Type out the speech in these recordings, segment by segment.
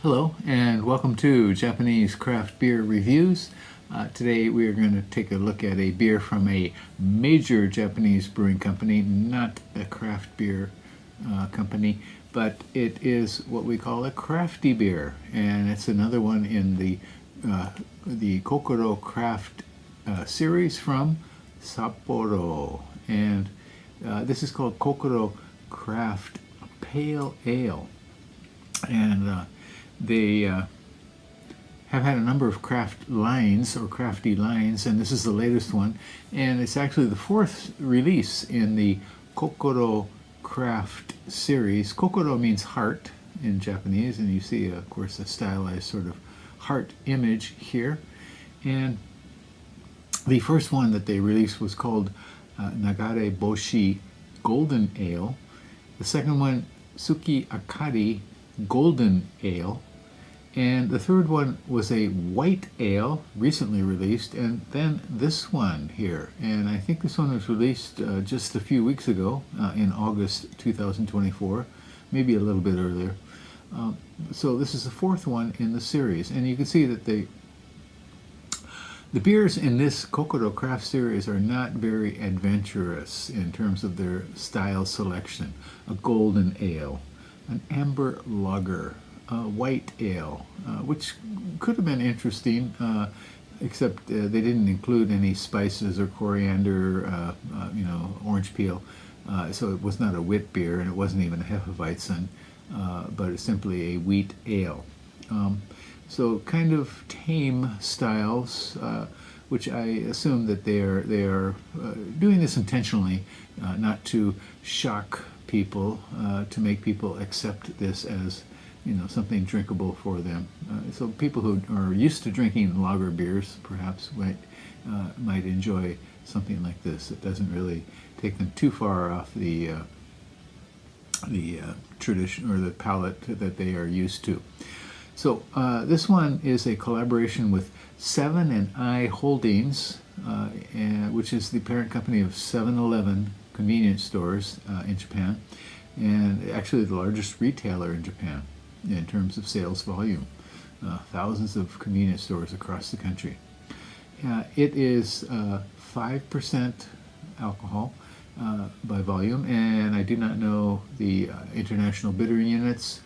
Hello and welcome to Japanese craft beer reviews. Today we are going to take a look at a beer from a major Japanese brewing company, not a craft beer company, but it is what we call a crafty beer, and it's another one in the Cocoro craft series from Sapporo, and this is called Cocoro Craft Pale Ale, and they have had a number of craft lines or crafty lines, and this is the latest one, and it's actually the fourth release in the Cocoro Craft series. Kokoro means heart in Japanese, and you see, of course, a stylized sort of heart image here. And the first one that they released was called Nagare Boshi Golden Ale. The second one, Suki Akari Golden Ale. And the third one was a white ale, recently released, and then this one here. And I think this one was released just a few weeks ago, in August 2024, maybe a little bit earlier. So this is the fourth one in the series, and you can see that the beers in this Kokoro Craft series are not very adventurous in terms of their style selection. A golden ale, an amber lager, white ale, which could have been interesting, except they didn't include any spices or coriander, orange peel, so it was not a wit beer, and it wasn't even a Hefeweizen, but it's simply a wheat ale. So kind of tame styles, which I assume that they are doing this intentionally, not to shock people, to make people accept this as something drinkable for them. So people who are used to drinking lager beers perhaps might enjoy something like this. It doesn't really take them too far off the tradition or the palate that they are used to. So this one is a collaboration with 7&I Holdings, which is the parent company of 7-Eleven convenience stores in Japan, and actually the largest retailer in Japan in terms of sales volume. Thousands of convenience stores across the country. It is 5% alcohol by volume, and I do not know the international bitter units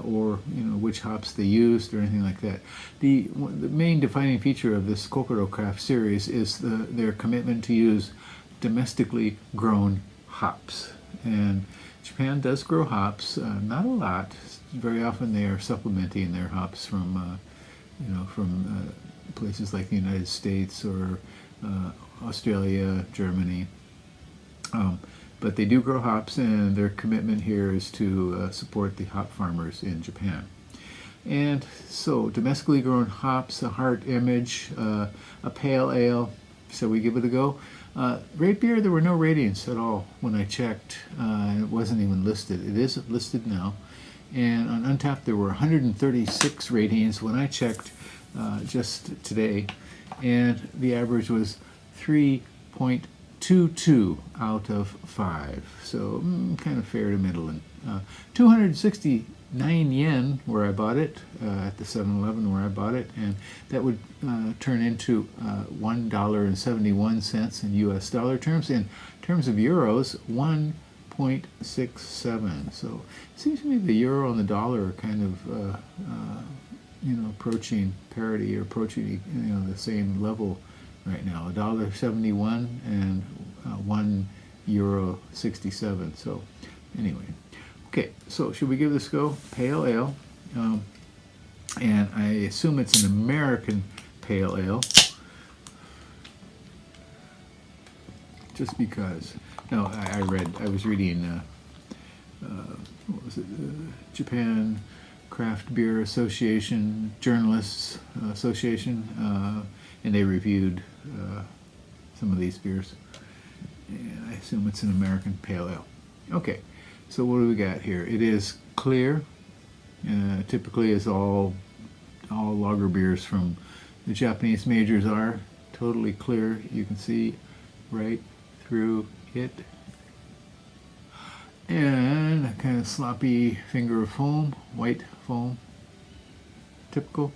or which hops they used or anything like that. The main defining feature of this Kokoro Craft series is their commitment to use domestically grown hops. And Japan does grow hops, not a lot. Very often they are supplementing their hops from places like the United States or Australia, Germany. But they do grow hops, and their commitment here is to support the hop farmers in Japan. And so, domestically grown hops, a heart image, a pale ale. So we give it a go. Rate beer, there were no ratings at all when I checked. It wasn't even listed. It is listed now. And on Untappd, there were 136 ratings when I checked just today. And the average was 3.22 out of 5. So kind of fair to middling. 269 yen where I bought it, at the 7-Eleven where I bought it, and that would turn into $1.71 in US dollar terms. In terms of euros, 1.67. So it seems to me the euro and the dollar are kind of approaching parity, or approaching the same level right now. $1.71 and €1.67. So anyway. Okay, so should we give this a go? Pale ale, and I assume it's an American pale ale, just because. No, I was reading, what was it, Japan Craft Beer Association, Journalists Association, and they reviewed some of these beers, and I assume it's an American pale ale. Okay. So what do we got here? It is clear, typically, as all lager beers from the Japanese majors are. Totally clear. You can see right through it. And a kind of sloppy finger of foam, white foam. typical.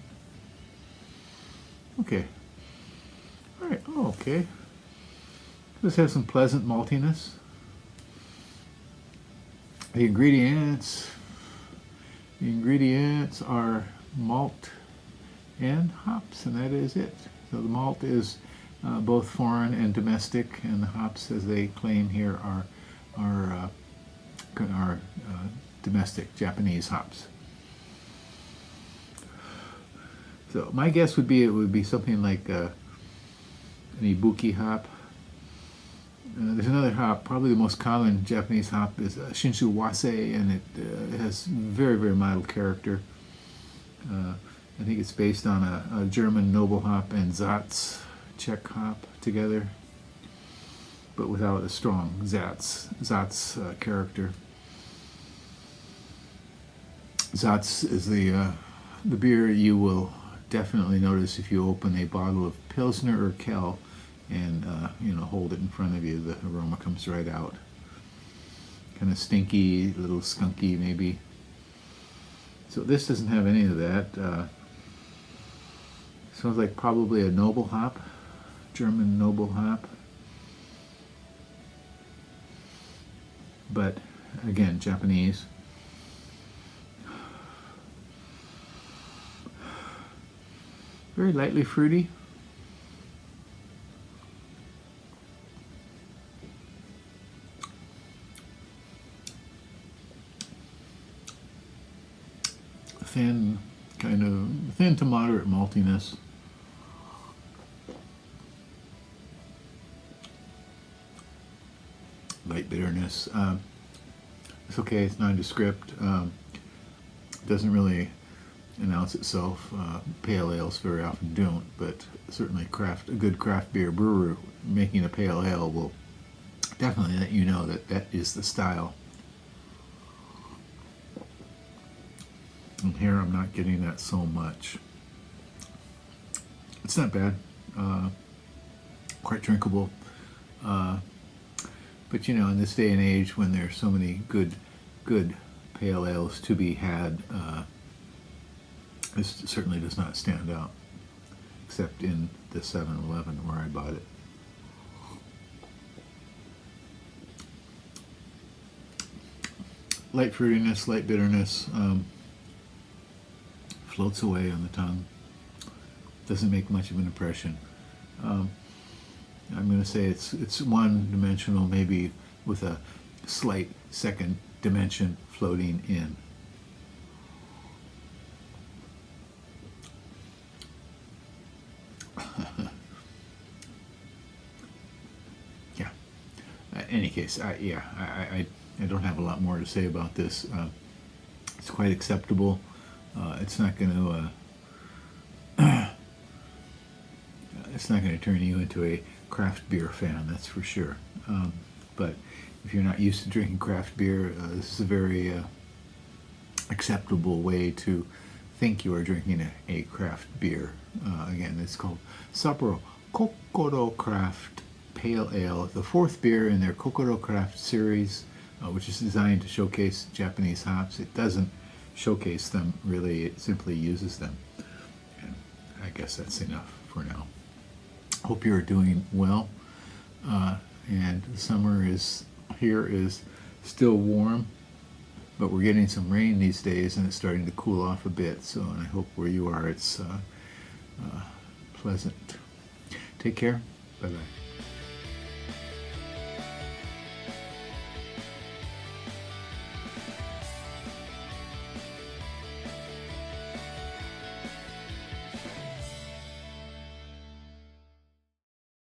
Okay. All right. Oh, okay. This has some pleasant maltiness. The ingredients are malt and hops, and that is it. So the malt is both foreign and domestic, and the hops, as they claim here, are domestic Japanese hops. So my guess would be it would be something like an ibuki hop. There's another hop, probably the most common Japanese hop is Shinshu-wase, and it has very, very mild character. I think it's based on a German noble hop and Satz Czech hop together, but without a strong Satz character. Satz is the beer you will definitely notice if you open a bottle of Pilsner or Kel and hold it in front of you. The aroma comes right out. Kind of stinky, a little skunky maybe. So this doesn't have any of that. Smells like probably a noble hop, German noble hop. But again, Japanese. Very lightly fruity. Thin, kind of thin to moderate maltiness. Light bitterness. It's okay, it's nondescript. Doesn't really announce itself. Pale ales very often don't, but certainly a good craft beer brewer making a pale ale will definitely let you know that that is the style. And here I'm not getting that so much. It's not bad. Quite drinkable. But in this day and age when there's so many good pale ales to be had, this certainly does not stand out, except in the 7-Eleven where I bought it. Light fruitiness, light bitterness, floats away on the tongue. Doesn't make much of an impression. I'm going to say it's one-dimensional, maybe with a slight second dimension floating in. Yeah. In any case, I don't have a lot more to say about this. It's quite acceptable. It's not going to turn you into a craft beer fan, that's for sure. But if you're not used to drinking craft beer, this is a very acceptable way to think you are drinking a craft beer. Again, it's called Sapporo Cocoro Craft Pale Ale, the fourth beer in their Cocoro Craft series, which is designed to showcase Japanese hops. It doesn't showcase them, really, it simply uses them. And I guess that's enough for now. Hope you're doing well, and the summer is still warm, but we're getting some rain these days and it's starting to cool off a bit, so and I hope where you are it's pleasant. Take care. Bye-bye.